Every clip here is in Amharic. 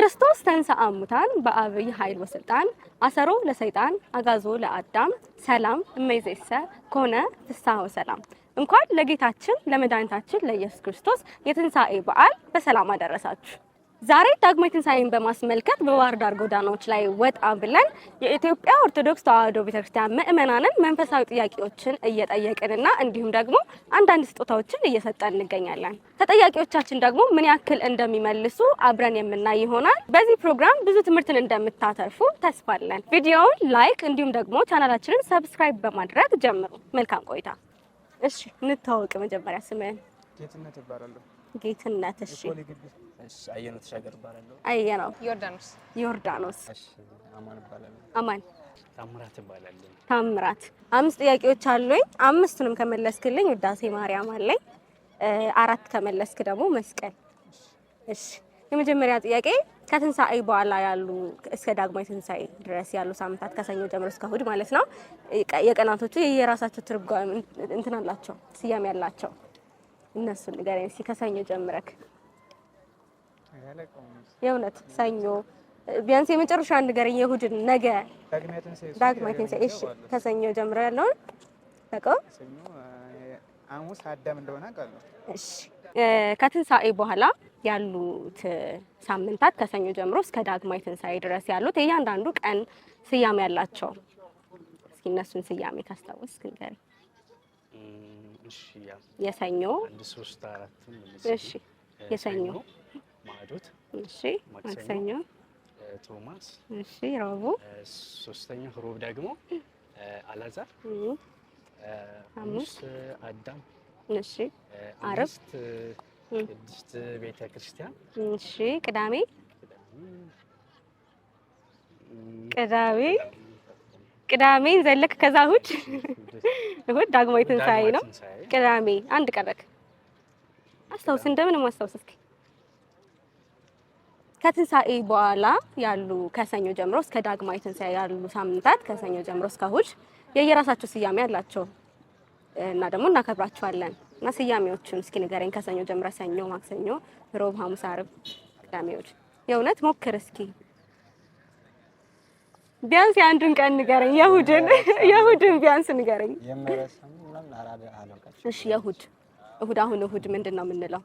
ክርስቶስ ተንሥአ እሙታን በአብይ ኃይል ወስልጣን አሰሮ ለሰይጣን አጋዞ ለአዳም ሰላም እመይዜሰ ኮነ ፍስሐ ወሰላም። እንኳን ለጌታችን ለመድኃኒታችን ለኢየሱስ ክርስቶስ የትንሣኤ በዓል በሰላም አደረሳችሁ። ዛሬ ዳግማዊ ትንሣኤን በማስመልከት በባህር ዳር ጎዳናዎች ላይ ወጣ ብለን የኢትዮጵያ ኦርቶዶክስ ተዋሕዶ ቤተክርስቲያን ምእመናንን መንፈሳዊ ጥያቄዎችን እየጠየቅንና እንዲሁም ደግሞ አንዳንድ ስጦታዎችን እየሰጠን እንገኛለን። ተጠያቂዎቻችን ደግሞ ምን ያክል እንደሚመልሱ አብረን የምናይ ይሆናል። በዚህ ፕሮግራም ብዙ ትምህርትን እንደምታተርፉ ተስፋ አለን። ቪዲዮውን ላይክ እንዲሁም ደግሞ ቻናላችንን ሰብስክራይብ በማድረግ ጀምሩ። መልካም ቆይታ። እሺ እንተዋወቅ። መጀመሪያ ስምህን? ጌትነት እባላለሁ። ጌትነት። እሺ አየነው ተሻገር እባላለሁ። አየነው። ዮርዳኖስ። እሺ አማን እባላለሁ። አማን። ታምራት እባላለሁ። ታምራት። 5 ጥያቄዎች አሉኝ። 5ቱንም ከመለስክልኝ ውዳሴ ማርያም አለኝ። 4 ከመለስክ ደግሞ መስቀል። እሺ የመጀመሪያ ጥያቄ ከትንሣኤ በኋላ ያሉ እስከ ዳግማዊ ትንሣኤ ድረስ ያሉ ሳምንታት ከሰኞ ጀምሮ እስከ እሑድ ማለት ነው የቀናቶቹ የየራሳቸው ትርጓሜ እንትን አላቸው፣ ስያሜ ያላቸው። እነሱን ንገረኝ እስኪ ከሰኞ ጀምረክ። የእውነት ሰኞ ቢያንስ የመጨረሻ ንገረኝ። የእሑድን ነገ ዳግማዊ ትንሣኤ። እሺ ከሰኞ ጀምሮ ያለውን ታውቀው? ሰኞ ሐሙስ አዳም እንደሆነ አውቃለሁ። እሺ ከትንሣኤ በኋላ ያሉት ሳምንታት ከሰኞ ጀምሮ እስከ ዳግማዊ ትንሣኤ ድረስ ያሉት እያንዳንዱ ቀን ስያሜ ያላቸው። እስኪ እነሱን ስያሜ ካስታወስክ ንገረኝ። እሺ የሰኞ 1 3 4 እሺ የሰኞ ማዕዶት፣ እሺ ማክሰኞ፣ ቶማስ፣ እሺ ረቡዕ፣ ሶስተኛው ሮብ ደግሞ አላዛር፣ ሐሙስ አዳም፣ እሺ ዓርብ ቅድስት ቤተ ክርስቲያን፣ እሺ ቅዳሜ ቅዳሜን ዘለክ። ከዛ እሑድ ዳግማዊ ትንሣኤ ነው። ቅዳሜ አንድ ቀረክ። አስታውስ፣ እንደምንም አስታውስ እስኪ። ከትንሣኤ በኋላ ያሉ ከሰኞ ጀምሮ እስከ ዳግማዊ ትንሣኤ ያሉ ሳምንታት ከሰኞ ጀምሮ እስከ እሑድ የየራሳቸው ስያሜ አላቸው እና ደግሞ እናከብራቸዋለን። እና ስያሜዎቹን እስኪ ንገረኝ። ከሰኞ ጀምሮ ሰኞ፣ ማክሰኞ፣ ሮብ፣ ሐሙስ፣ ዓርብ፣ ቅዳሜ፣ እሑድ። የእውነት ሞክር እስኪ ቢያንስ የአንዱን ቀን ንገረኝ። የእሑድን ቢያንስ ንገረኝ። እሺ የእሑድ አሁን እሑድ ምንድን ነው የምንለው?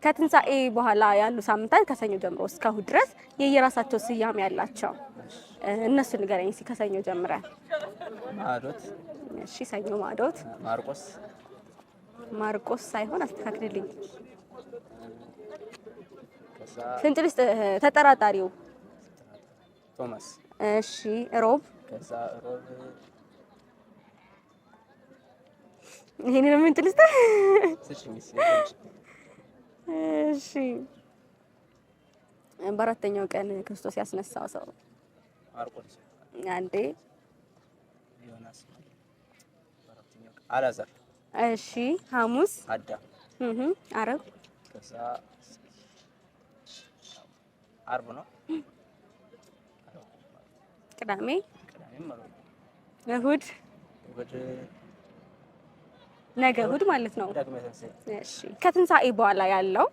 ከትንሣኤ በኋላ ያሉ ሳምንታት ከሰኞ ጀምሮ እስከ እሑድ ድረስ የየራሳቸው ስያሜ ያላቸው እነሱ ንገረኝ እስኪ ከሰኞ ጀምረ። ማዕዶት። እሺ ሰኞ ማዕዶት። ማርቆስ ሳይሆን አስተካክልልኝ። ስንት ልስጥ? ተጠራጣሪው ቶማስ። እሺ ሮብ። ከዛ ሮብ ይሄንን ምን ልስጥ? እሺ በአራተኛው ቀን ክርስቶስ ያስነሳው ሰው ማርቆስ። አንዴ ዮናስ። አላዛር። እሺ ሐሙስ አዳም። ዓርብ። ከዛ ዓርብ ነው። ቅዳሜ። እሑድ ነገ እሑድ ማለት ነው። እሺ ከትንሣኤ በኋላ ያለው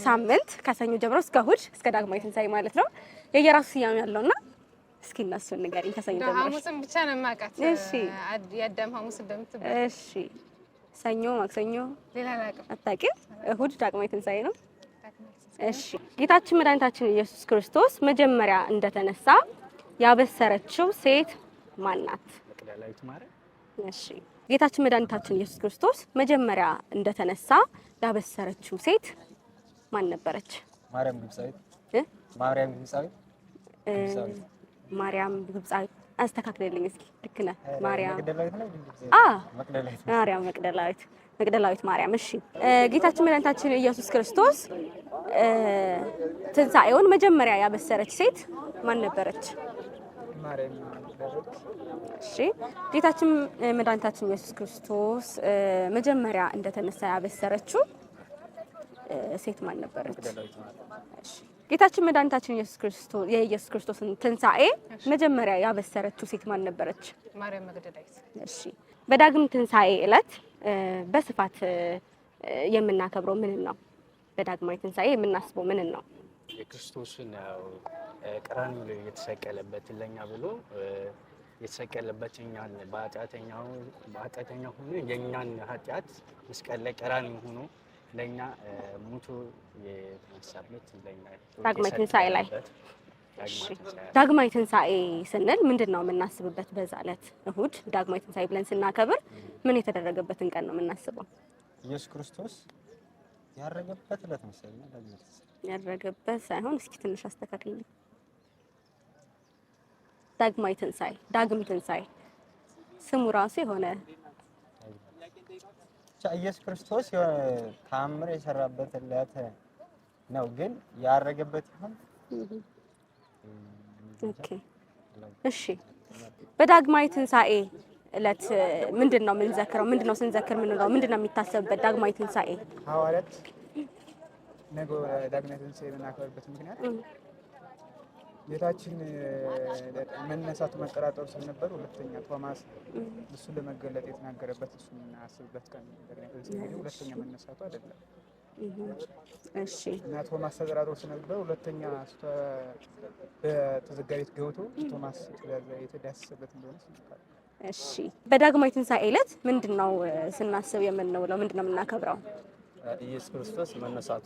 ሳምንት ከሰኞ ጀምሮ እስከ እሑድ እስከ ዳግማዊ ትንሣኤ ማለት ነው የየራሱ ስያሜ ያለውና እስኪ እነሱን ንገሪኝ ከሰኞ ጀምሮ። ሐሙስን ብቻ ነው የማውቃት። እሺ የአዳም ሐሙስ እንደምትባል። እሺ ሰኞ፣ ማክሰኞ ሌላ አላውቅም። አታውቂም? እሑድ ዳግማዊ ትንሣኤ ነው። እሺ ጌታችን መድኃኒታችን ኢየሱስ ክርስቶስ መጀመሪያ እንደተነሳ ያበሰረችው ሴት ማን ናት? መቅደላዊት ማርያም። እሺ ጌታችን መድኃኒታችን ኢየሱስ ክርስቶስ መጀመሪያ እንደተነሳ ያበሰረችው ሴት ማን ነበረች? ማርያም ግብጻዊት። ማርያም ግብጻዊት። አስተካክልልኝ እስኪ። ልክ ነህ። ማርያም መቅደላዊት ማርያም። እሺ ጌታችን መድኃኒታችን ኢየሱስ ክርስቶስ ትንሣኤውን መጀመሪያ ያበሰረች ሴት ማን ነበረች? ማርያም። እሺ ጌታችን መድኃኒታችን ኢየሱስ ክርስቶስ መጀመሪያ እንደተነሳ ያበሰረችው ሴት ማን ነበረች? እሺ ጌታችን መድኃኒታችን የኢየሱስ ክርስቶስን ትንሣኤ መጀመሪያ ያበሰረችው ሴት ማን ነበረች? ማርያም መግደላዊት። እሺ በዳግም ትንሣኤ ዕለት በስፋት የምናከብረው ምን ነው? በዳግማዊ ትንሣኤ የምናስበው ምን ነው? የክርስቶስን ቀራንዮ ላይ የተሰቀለበትን ለኛ ብሎ የተሰቀለበት እኛን በኃጢአተኛ ሆኖ የእኛን ኃጢአት መስቀል ላይ ቀራንዮ ሆኖ ለኛ ሙቶ የተነሳበት ለኛ ዳግማይ ትንሣኤ ላይ ዳግማይ ትንሣኤ ስንል ምንድን ነው የምናስብበት? በዛ ዕለት እሁድ ዳግማይ ትንሣኤ ብለን ስናከብር ምን የተደረገበትን ቀን ነው የምናስበው? ኢየሱስ ክርስቶስ ያረገበት ዕለት መሰለኝ። ያረገበት ሳይሆን እስኪ ትንሽ አስተካክልኝ። ዳግማይ ትንሣኤ፣ ዳግም ትንሣኤ ስሙ ራሱ የሆነ ኢየሱስ ክርስቶስ ተአምር የሰራበት ዕለት ነው፣ ግን ያረገበት ይሁን። ኦኬ እሺ። በዳግማይ ትንሣኤ ዕለት ምንድን ነው የምንዘክረው? ምንድን ነው ስንዘክር ምንለው? ምንድን ነው የሚታሰብበት? ዳግማይ ትንሣኤ ሐዋርያት ነገ ዳግማይ ትንሣኤ የምናከብርበት ምክንያት ጌታችን መነሳቱ መጠራጠሩ ስለነበር፣ ሁለተኛ ቶማስ እሱ ለመገለጥ የተናገረበት እሱ የምናስብበት ቀን ዳግማይ ትንሣኤ፣ ሁለተኛ መነሳቱ አይደለም። እሺ። እና ቶማስ ተጠራጥሮ ስለነበር ሁለተኛ በተዘጋ ቤት ገብቶ ቶማስ የተዳሰሰበት እንደሆነ ስንካል። እሺ። በዳግማይ ትንሣኤ ዕለት ምንድን ነው ስናስብ የምንውለው? ምንድን ነው የምናከብረው? ኢየሱስ ክርስቶስ መነሳቱ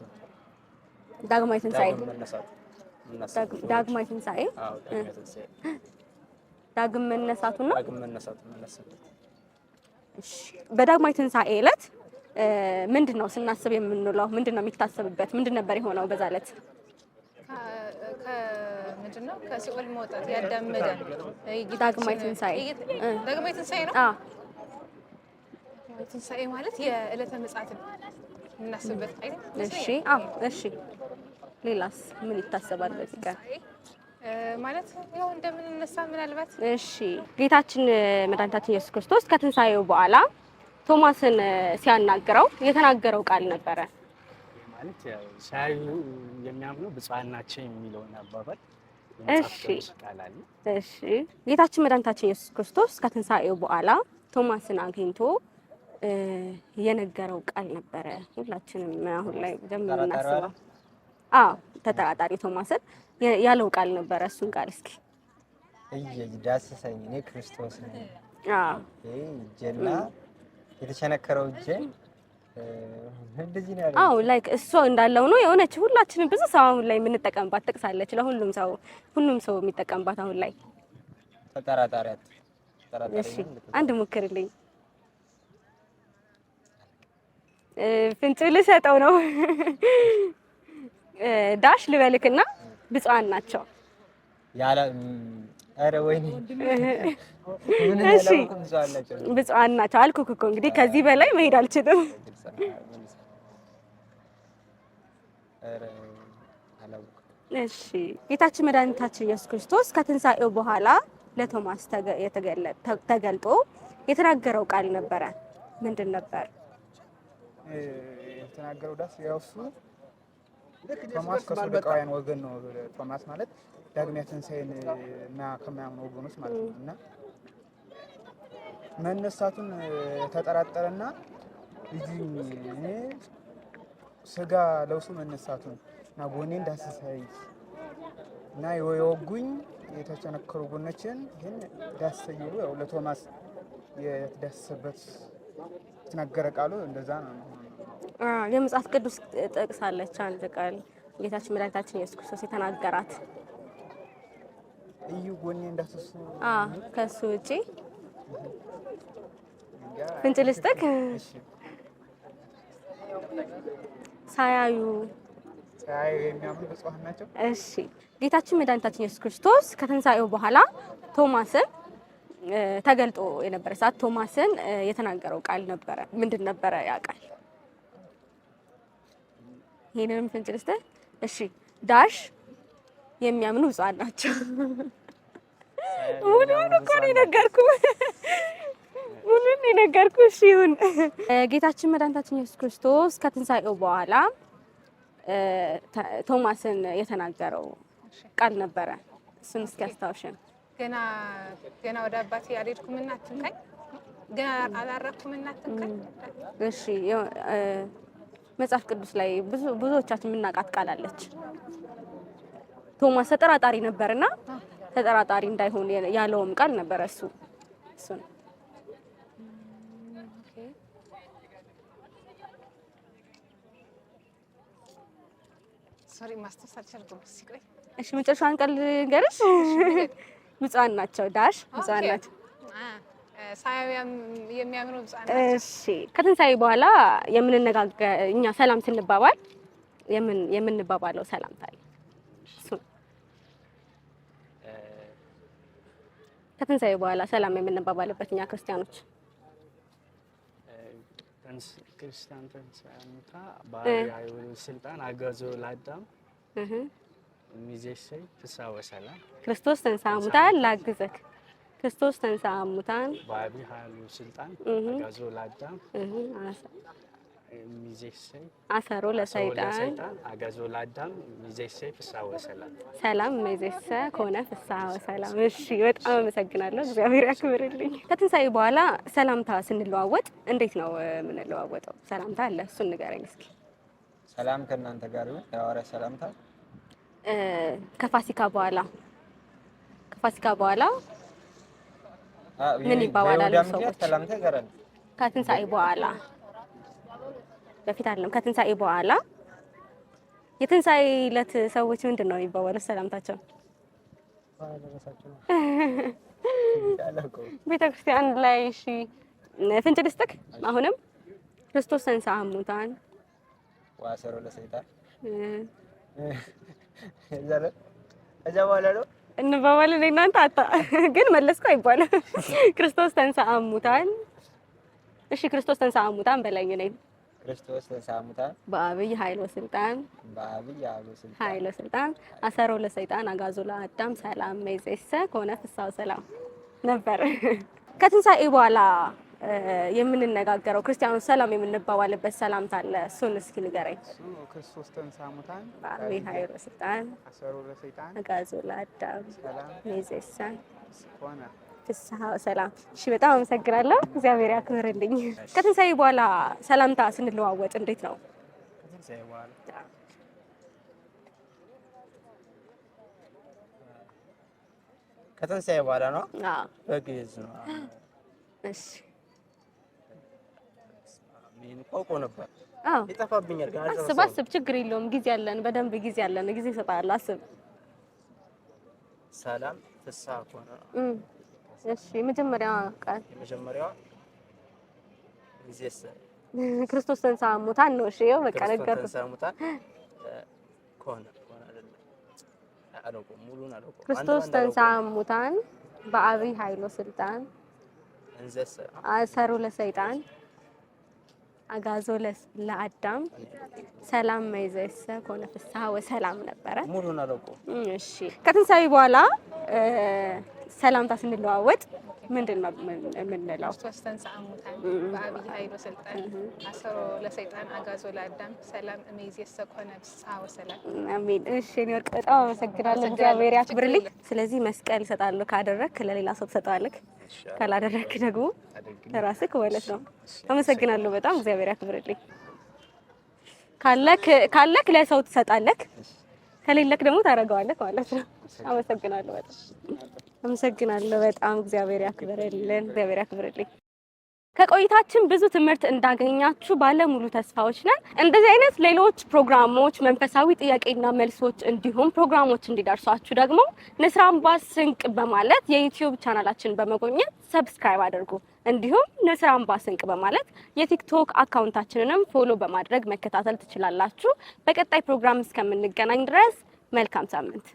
ዳግማይ ትንሣኤ ዳግማይ ትንሣኤ ዳግም መነሳቱ ነው። እሺ። በዳግማይ ትንሣኤ ዕለት ምንድን ነው ስናስብ የምንውለው? ምንድን ነው የሚታሰብበት? ምንድን ነበር የሆነው በዛ ዕለት? ምንድን ነው ከሲኦል መውጣት ያዳመደን ዳግማይ ትንሣኤ ዳግማይ ትንሣኤ ነው። ትንሣኤ ማለት የዕለተ ምጽአት የምናስብበት አይደል? እሺ። እሺ። ሌላስ ምን ይታሰባል በዚህ ቀን? ማለት ያው እንደምንነሳ ምናልባት። እሺ። ጌታችን መድኃኒታችን ኢየሱስ ክርስቶስ ከትንሣኤው በኋላ ቶማስን ሲያናግረው የተናገረው ቃል ነበረ። ማለት ያው ሳዩ የሚያምኑ ብፁዓን ናቸው የሚለውን አባባል። እሺ። ጌታችን መድኃኒታችን ኢየሱስ ክርስቶስ ከትንሣኤው በኋላ ቶማስን አግኝቶ የነገረው ቃል ነበረ። ሁላችንም አሁን ላይ ጀምረን እናስበው። ተጠራጣሪ ቶማስን ያለው ቃል ነበረ። እሱን ቃል እስኪ ዳስሰኝ፣ እኔ ክርስቶስ ነኝ። እጄና የተቸነከረው እጄ እንደዚህ ነው ያለው። ላይክ እሱ እንዳለው ነው የሆነች ሁላችንም ብዙ ሰው አሁን ላይ የምንጠቀምባት ጥቅሳለች። ሁሉም ሰው የሚጠቀምባት አሁን ላይ ተጠራጣሪያት። እሺ፣ አንድ ሞክርልኝ። ፍንጭ ልሰጠው ነው። ዳሽ ልበልክና ብፁዓን ናቸው ያለ አረ ወይኔ እሺ፣ ብፁዓን ናቸው አልኩህ እኮ። እንግዲህ ከዚህ በላይ መሄድ አልችልም። እሺ። ጌታችን መድኃኒታችን ኢየሱስ ክርስቶስ ከትንሣኤው በኋላ ለቶማስ ተገልጦ የተናገረው ቃል ነበረ። ምንድን ነበር የተናገረው? ዳስ ያው እሱ ቶማስ ከሰዱቃውያን ወገን ነው። ቶማስ ማለት ዳግማይ ትንሣኤን እና ከማያምኑ ወገኖች ማለት ነው። እና መነሳቱን ተጠራጠረና እኔ ስጋ ለብሶ መነሳቱን እና ጎኔን ዳሰሰኝ እና የወጉኝ የተቸነከሩ ጎኖችን ግን ዳሰሰኝ ብሎ ያው ለቶማስ የተዳሰሰበት የተናገረ ቃሉ እንደዛ ነው። የመጽሐፍ ቅዱስ ጥቅስ አለች አንድ ቃል ጌታችን መድኃኒታችን ኢየሱስ ክርስቶስ የተናገራት እዩ ጎኔ እንዳሰሱ። ከሱ ውጪ ፍንጭ ልስጥክ? ሳያዩ የሚያምኑ ብፁዓን ናቸው። እሺ። ጌታችን መድኃኒታችን ኢየሱስ ክርስቶስ ከትንሣኤው በኋላ ቶማስን ተገልጦ የነበረ ሰዓት ቶማስን የተናገረው ቃል ነበረ። ምንድን ነበረ ያ ቃል? ይሄንንም ፍንጭ ልስጥህ? እሺ። ዳሽ የሚያምኑ ብፁዓን ናቸው። ሙሉውን እኮ ነው የነገርኩህ። እሺ ይሁን። ጌታችን መድኃኒታችን ኢየሱስ ክርስቶስ ከትንሣኤው በኋላ ቶማስን የተናገረው ቃል ነበረ። እሱን እስኪ አስታውሽን። ገና ወደ አባቴ አልሄድኩምና አትንካኝ፣ ገና አላረኩምና አትንካኝ። እሺ። መጽሐፍ ቅዱስ ላይ ብዙዎቻችን የምናውቃት ቃል አለች። ቶማስ ተጠራጣሪ ነበርና ተጠራጣሪ እንዳይሆን ያለውም ቃል ነበር እሱ ነው። ሶሪ ማስተዋል አልቻልኩም። ሲቆይ እሺ መጨረሻውን ቃል ገርሽ ብፁዓን ናቸው ዳሽ ብፁዓን ናቸው ሳያውያን የሚያምኑ ብፁዓን ናቸው። እሺ ከትንሳኤ በኋላ የምንነጋገር እኛ ሰላም ስንባባል የምንባባለው ሰላምታ አለ። እሱ ከትንሳኤ በኋላ ሰላም የምንባባልበት እኛ ክርስቲያኖች ክርስቲያን ተንሳሙታ ባሪያው ስልጣን አጋዞ ለአዳም ሚዜሰይ ፍስሐ ወሰላም ክርስቶስ ተንሥአ እሙታን ላግዘክ ክርስቶስ ተንሥአ እሙታን ባቢ ኃይሉ ስልጣን አጋዞ ለአዳም ሚዜሰይ አሰሮ ለሰይጣን አጋዞ ለአዳም ሚዜሰይ ፍስሐ ወሰላም ሰላም ሚዜሰ ከሆነ ፍስሐ ወሰላም። እሺ በጣም አመሰግናለሁ። እግዚአብሔር ያክብርልኝ። ከትንሳኤ በኋላ ሰላምታ ስንለዋወጥ እንዴት ነው የምንለዋወጠው? ሰላምታ አለ፣ እሱን ንገረኝ እስኪ። ሰላም ከእናንተ ጋር ይሁን። የሐዋርያት ሰላምታ ከፋሲካ በኋላ ምን ይባባላሉ ሰዎች? ሰላምታ ይቀራል። ከትንሳኤ በኋላ በፊት አይደለም፣ ከትንሳኤ በኋላ የትንሳኤ ዕለት ሰዎች ምንድን ነው የሚባባሉት ሰላምታቸው? ቤተክርስቲያን ላይ እሺ ፍንጭ ልስጥክ። አሁንም ክርስቶስ ተንሥአ እሙታን ወአሰሮ ለሰይጣን እዛ በኋላ ነው እንባባለን። እናንተ ግን መለስኩ አይባልም። ክርስቶስ ተንሥአ እሙታን እሺ ክርስቶስ ተንሥአ እሙታን በለኝ ነኝ። ክርስቶስ ተንሥአ እሙታን በአብይ ኃይል ወስልጣን ኃይል ወስልጣን አሰሮ ለሰይጣን አጋዞ ለአዳም ሰላም መይዜሰ ከሆነ ፍስሐ ወሰላም ነበር። ከትንሳኤ በኋላ የምንነጋገረው ክርስቲያኖች ሰላም የምንባባልበት ሰላምታ አለ። እሱን እስኪ ንገረኝ። ክርስቶስ ተንሥአ እሙታን በአብይ ኃይል ወስልጣን አሰሮ ለሰይጣን አጋዞ ለአዳም መይዜሰ ከሆነ ፍስሐ ወሰላም። እሺ በጣም አመሰግናለሁ። እግዚአብሔር ያክብርልኝ። ከትንሳኤ በኋላ ሰላምታ ስንለዋወጥ እንዴት ነው? ከትንሳኤ በኋላ ነው። አዎ በግዕዝ ነው። እሺ ምን ቆቆ ነበር? አዎ ይጠፋብኛል። አስብ፣ ችግር የለውም። ጊዜ አለን፣ በደንብ ጊዜ አለን። ጊዜ እሰጥሃለሁ። አስብ። ሰላም ፍስሐ ከሆነ እሺ የመጀመሪያዋ ቃል ሚዜሰ ክርስቶስ ተንሥአ እሙታን ነው። እሺ ይኸው በቃ ነገር ክርስቶስ ተንሥአ እሙታን ከሆነ አይደለም አለቆ ሙሉን አለቆ ክርስቶስ ተንሥአ እሙታን በአብይ ኃይል ወስልጣን እንዘሰ አሰሮ ለሰይጣን አጋዞ ለአዳም ሰላም መይዜሰ ከሆነ ፍስሐ ወሰላም ነበረ። ሙሉን አለቆ እሺ ከትንሳኤ በኋላ ሰላምታ ስንለዋወጥ ምንድን ነው የምንለው? ክርስቶስ ተንሥአ እሙታን በአብይ ኃይል ወስልጣን አሰሮ ለሰይጣን አጋዞ ለአዳም ሰላም እምይእዜሰ ኮነ ፍስሐ ወሰላም። አሜን። እሺ እኔ ወርቅ በጣም አመሰግናለሁ። እግዚአብሔር ያክብርልኝ። ስለዚህ መስቀል እሰጣለሁ። ካደረክ ለሌላ ሰው ትሰጣለህ፣ ካላደረክ ደግሞ ለራስህ ማለት ነው። አመሰግናለሁ በጣም እግዚአብሔር ያክብርልኝ። ካለክ ለሰው ትሰጣለህ፣ ከሌለክ ደግሞ ታደርገዋለህ ማለት ነው። አመሰግናለሁ በጣም እግዚአብሔር ያክብርልን። እግዚአብሔር ያክብርልኝ። ከቆይታችን ብዙ ትምህርት እንዳገኛችሁ ባለሙሉ ተስፋዎች ነን። እንደዚህ አይነት ሌሎች ፕሮግራሞች፣ መንፈሳዊ ጥያቄና መልሶች እንዲሁም ፕሮግራሞች እንዲደርሷችሁ ደግሞ ንስር አምባ ስንቅ በማለት የዩቲዩብ ቻናላችን በመጎብኘት ሰብስክራይብ አድርጉ። እንዲሁም ንስር አምባ ስንቅ በማለት የቲክቶክ አካውንታችንንም ፎሎ በማድረግ መከታተል ትችላላችሁ። በቀጣይ ፕሮግራም እስከምንገናኝ ድረስ መልካም ሳምንት።